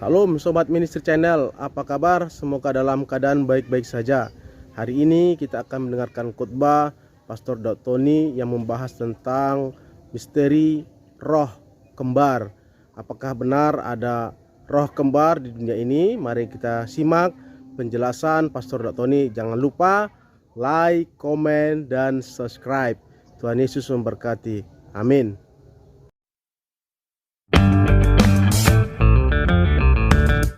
Salam Sobat Ministry Channel, apa kabar? Semoga dalam keadaan baik-baik saja. Hari ini kita akan mendengarkan khotbah Pastor Daud Tony yang membahas tentang misteri roh kembar. Apakah benar ada roh kembar di dunia ini? Mari kita simak penjelasan Pastor Daud Tony. Jangan lupa like, komen, dan subscribe. Tuhan Yesus memberkati. Amin.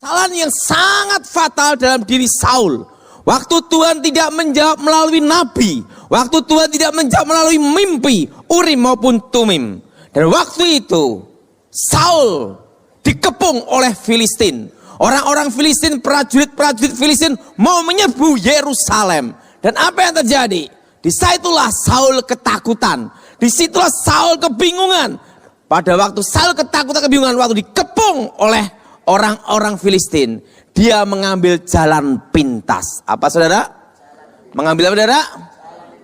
Kesalahan yang sangat fatal dalam diri Saul. Waktu Tuhan tidak menjawab melalui nabi, waktu Tuhan tidak menjawab melalui mimpi, Urim maupun Tumim. Dan waktu itu Saul dikepung oleh Filistin. Orang-orang Filistin, prajurit-prajurit Filistin mau menyerbu Yerusalem. Dan apa yang terjadi? Disitulah Saul ketakutan. Disitulah Saul kebingungan. Pada waktu Saul ketakutan, kebingungan, waktu dikepung oleh orang-orang Filistin, dia mengambil jalan pintas. Apa saudara? Mengambil apa saudara?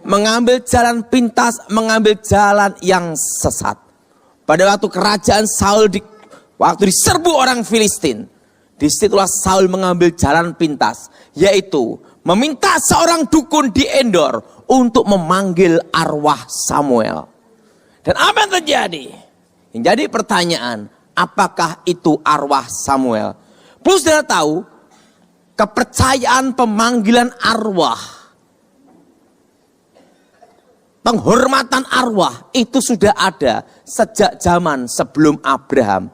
Mengambil jalan pintas, mengambil jalan yang sesat. Pada waktu kerajaan Saul, waktu diserbu orang Filistin, disitulah Saul mengambil jalan pintas, yaitu meminta seorang dukun di Endor untuk memanggil arwah Samuel. Dan apa yang terjadi? Yang jadi pertanyaan, apakah itu arwah Samuel? Perlu saudara tahu, kepercayaan pemanggilan arwah, penghormatan arwah itu sudah ada sejak zaman sebelum Abraham.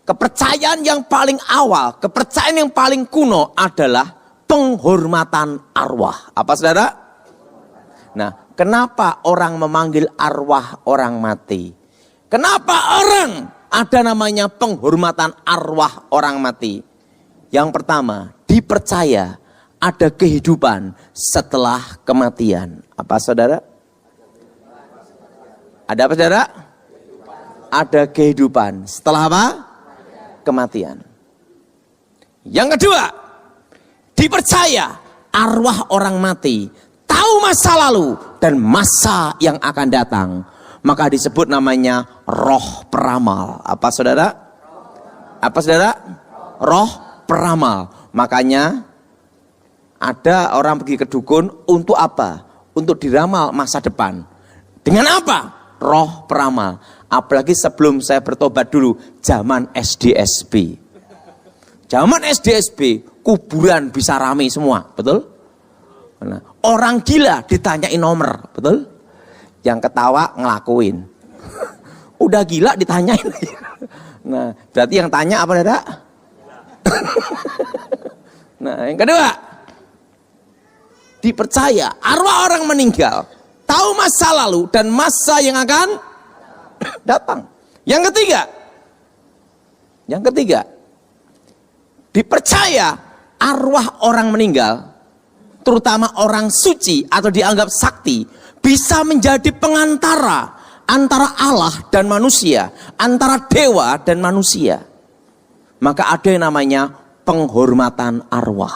Kepercayaan yang paling awal, kepercayaan yang paling kuno adalah penghormatan arwah. Apa saudara? Nah, kenapa orang memanggil arwah orang mati? Kenapa orang ada namanya penghormatan arwah orang mati? Yang pertama, dipercaya ada kehidupan setelah kematian. Apa saudara? Ada apa saudara? Ada kehidupan setelah apa? Kematian. Yang kedua, dipercaya arwah orang mati tahu masa lalu dan masa yang akan datang. Maka disebut namanya roh peramal. Apa saudara? Apa saudara? Roh peramal. Makanya ada orang pergi ke dukun untuk apa? Untuk diramal masa depan. Dengan apa? Roh peramal. Apalagi sebelum saya bertobat dulu, zaman SDSB. Zaman SDSB, kuburan bisa ramai semua, betul? Nah, orang gila ditanyain nomor, betul? Yang ketawa ngelakuin. Udah gila ditanyain. Nah, berarti yang tanya apa saudara? Nah, yang kedua, dipercaya arwah orang meninggal tahu masa lalu dan masa yang akan datang. Yang ketiga, dipercaya arwah orang meninggal, terutama orang suci atau dianggap sakti, bisa menjadi pengantara antara Allah dan manusia, antara dewa dan manusia. Maka ada yang namanya penghormatan arwah.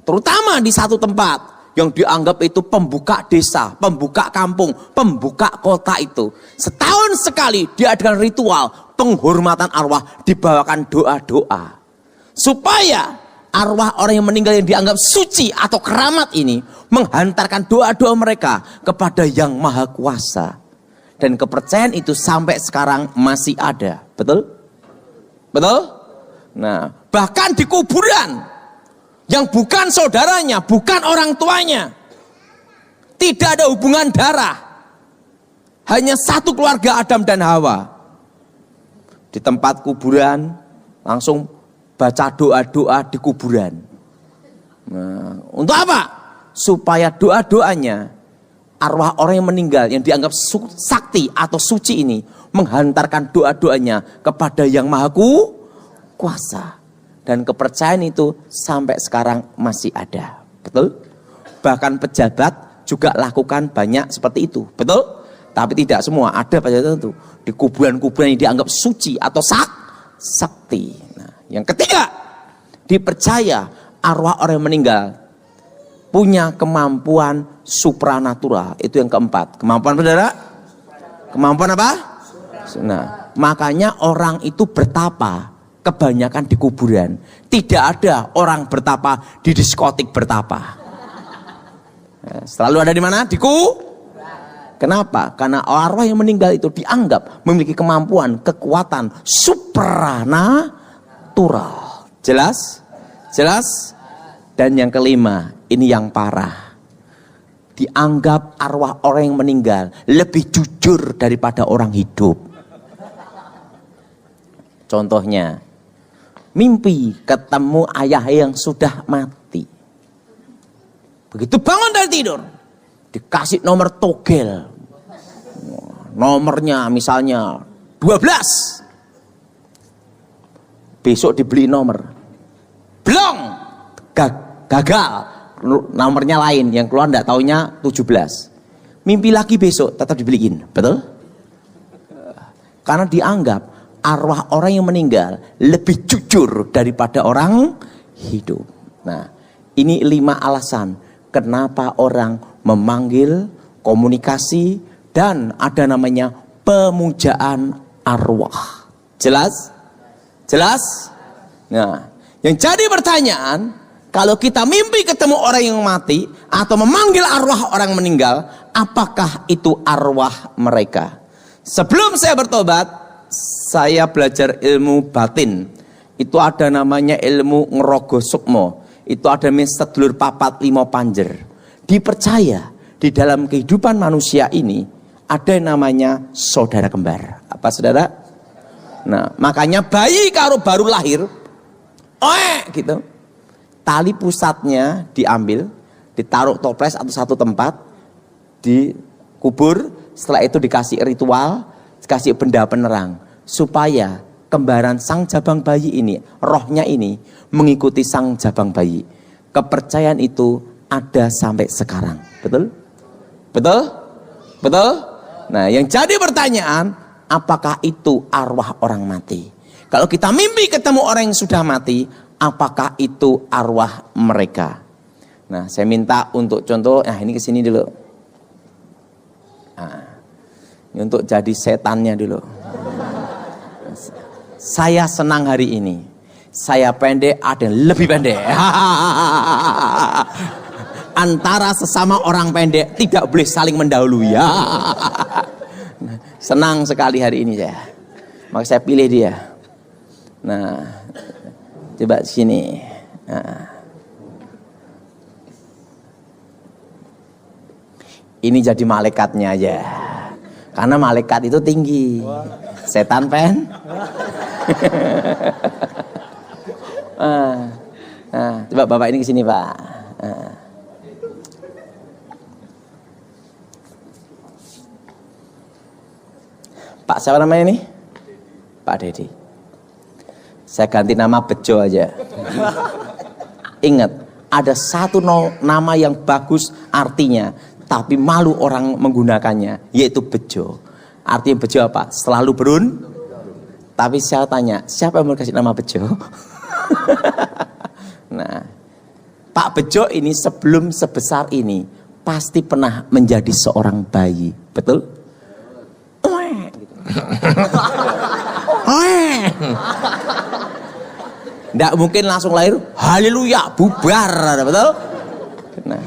Terutama di satu tempat yang dianggap itu pembuka desa, pembuka kampung, pembuka kota itu. Setahun sekali diadakan ritual penghormatan arwah, dibawakan doa-doa. Supaya arwah orang yang meninggal yang dianggap suci atau keramat ini menghantarkan doa-doa mereka kepada Yang Maha Kuasa. Dan kepercayaan itu sampai sekarang masih ada. Betul? Betul? Nah, bahkan di kuburan yang bukan saudaranya, bukan orang tuanya, tidak ada hubungan darah, hanya satu keluarga Adam dan Hawa. Di tempat kuburan langsung baca doa-doa di kuburan. Nah, untuk apa? Supaya doa-doanya arwah orang yang meninggal yang dianggap sakti atau suci ini menghantarkan doa-doanya kepada Yang Maha Kuasa. Dan kepercayaan itu sampai sekarang masih ada. Betul? Bahkan pejabat juga lakukan banyak seperti itu. Betul? Tapi tidak semua. Ada pejabat tertentu di kuburan-kuburan yang dianggap suci atau sakti. Nah, yang ketiga, dipercaya arwah orang yang meninggal punya kemampuan supranatural. Itu yang keempat. Kemampuan saudara? Kemampuan apa? Nah, makanya orang itu bertapa kebanyakan di kuburan. Tidak ada orang bertapa di diskotik bertapa. Selalu ada di mana? Di Kenapa? Karena arwah yang meninggal itu dianggap memiliki kemampuan, kekuatan supranatural. Jelas? Jelas? Dan yang kelima, ini yang parah. Dianggap arwah orang yang meninggal lebih jujur daripada orang hidup. Contohnya, mimpi ketemu ayah yang sudah mati. Begitu bangun dari tidur, dikasih nomor togel. Nomornya misalnya 12. Besok dibeli nomor. Belum. Gagal. Nomornya lain, yang keluar enggak taunya 17. Mimpi lagi besok tetap dibeliin. Betul? Karena dianggap arwah orang yang meninggal lebih jujur daripada orang hidup. Nah, ini 5 alasan kenapa orang memanggil, komunikasi, dan ada namanya pemujaan arwah. Jelas? Jelas? Nah, yang jadi pertanyaan, kalau kita mimpi ketemu orang yang mati atau memanggil arwah orang meninggal, apakah itu arwah mereka? Sebelum saya bertobat, saya belajar ilmu batin. Itu ada namanya ilmu ngerogo sukmo. Itu ada sedulur papat limo panjer. Dipercaya di dalam kehidupan manusia ini ada yang namanya saudara kembar. Apa saudara? Nah, makanya bayi kalau baru lahir, gitu. Tali pusatnya diambil, ditaruh toples atau satu tempat, dikubur. Setelah itu dikasih ritual, dikasih benda penerang, supaya kembaran sang jabang bayi ini, rohnya ini mengikuti sang jabang bayi. Kepercayaan itu ada sampai sekarang. Betul? Betul? Betul? Nah, yang jadi pertanyaan, apakah itu arwah orang mati? Kalau kita mimpi ketemu orang yang sudah mati, apakah itu arwah mereka? Nah, saya minta untuk contoh, ini kesini dulu. Nah, ini untuk jadi setannya dulu. Saya senang hari ini. Saya pendek, ada yang lebih pendek. Antara sesama orang pendek tidak boleh saling mendahului. Senang sekali hari ini saya. Maka saya pilih dia. Nah, coba sini. Ini jadi malaikatnya aja. Karena malaikat itu tinggi. Setan pen. Coba Bapak ini ke sini, Pak. Pak siapa namanya ini? Pak Dedi. Saya ganti nama Bejo aja. Ingat, ada satu nama yang bagus artinya, tapi malu orang menggunakannya, yaitu Bejo. Artinya Bejo apa? Selalu Tapi saya tanya, siapa yang mau kasih nama Bejo? Nah, Pak Bejo ini sebelum sebesar ini pasti pernah menjadi seorang bayi, betul? Nggak mungkin langsung lahir, haleluya, bubar, betul? Nah,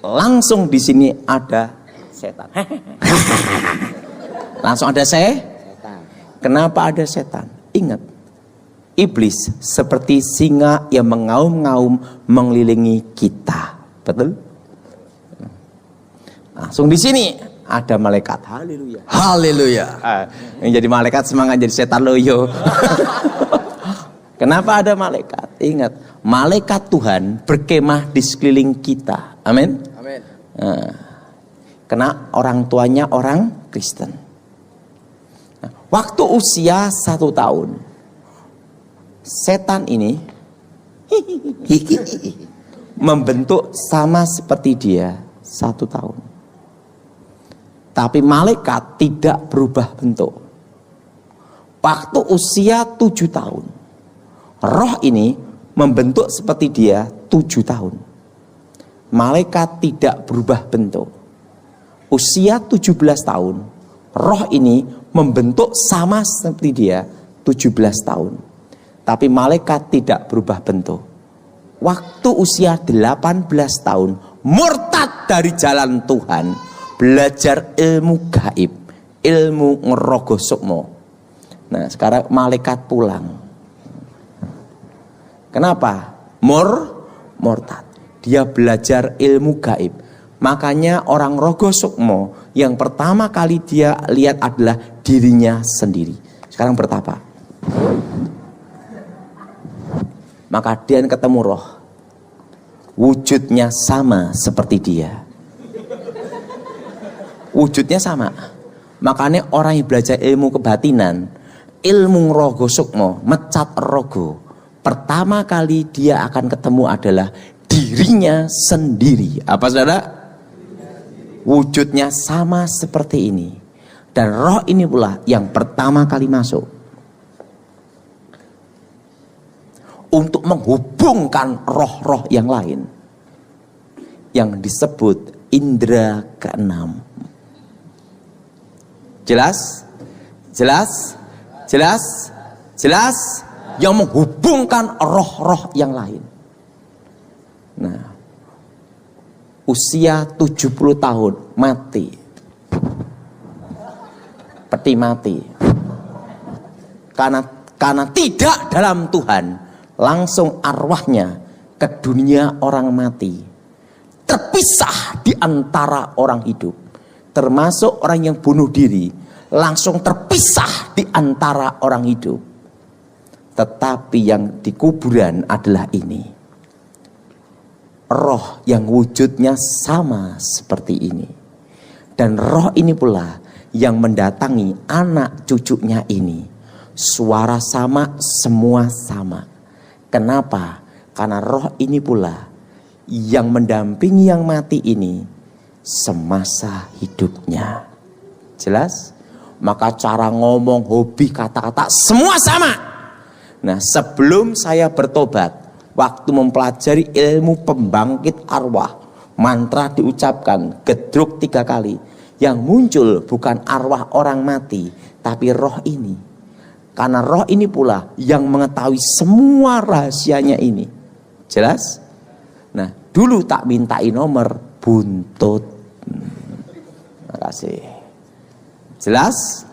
langsung di sini ada setan. Langsung ada setan. Kenapa ada setan? Ingat, iblis seperti singa yang mengaum-ngaum mengelilingi kita, betul? Langsung di sini ada malaikat. Haleluya. Haleluya. Yang jadi malaikat semangat jadi setan loyo. Kenapa ada malaikat? Ingat, malaikat Tuhan berkemah di sekeliling kita. Amin. Amin. Karena orang tuanya orang Kristen. Waktu usia 1 tahun, setan ini membentuk sama seperti dia 1 tahun. Tapi malaikat tidak berubah bentuk. Waktu usia 7 tahun, roh ini membentuk seperti dia 7 tahun. Malaikat tidak berubah bentuk. Usia 17 tahun, roh ini membentuk sama seperti dia 17 tahun. Tapi malaikat tidak berubah bentuk. Waktu usia 18 tahun, murtad dari jalan Tuhan, belajar ilmu gaib, ilmu ngerogoh sukmo. Nah, sekarang malaikat pulang. Kenapa? Murtad. Dia belajar ilmu gaib. Makanya orang rogo sukmo yang pertama kali dia lihat adalah dirinya sendiri. Sekarang bertapa. Maka dia ketemu roh. Wujudnya sama seperti dia. Wujudnya sama. Makanya orang yang belajar ilmu kebatinan, ilmu rogo sukmo, mecat rogo, pertama kali dia akan ketemu adalah dirinya sendiri. Apa saudara? Wujudnya sama seperti ini. Dan roh ini pula yang pertama kali masuk untuk menghubungkan roh-roh yang lain yang disebut indera keenam. Jelas? Jelas? Jelas? Jelas? Yang menghubungkan roh-roh yang lain. Nah, usia 70 tahun mati. Peti mati. Karena tidak dalam Tuhan, langsung arwahnya ke dunia orang mati. Terpisah di antara orang hidup. Termasuk orang yang bunuh diri, langsung terpisah di antara orang hidup. Tetapi yang di kuburan adalah ini. Roh yang wujudnya sama seperti ini. Dan roh ini pula yang mendatangi anak cucunya ini. Suara sama, semua sama. Kenapa? Karena roh ini pula yang mendampingi yang mati ini semasa hidupnya. Jelas? Maka cara ngomong, hobi, kata-kata semua sama. Nah, sebelum saya bertobat, waktu mempelajari ilmu pembangkit arwah, mantra diucapkan, gedruk 3 kali. Yang muncul bukan arwah orang mati, tapi roh ini. Karena roh ini pula yang mengetahui semua rahasianya ini. Jelas? Nah, dulu tak mintai nomor, buntut. Terima kasih. Jelas?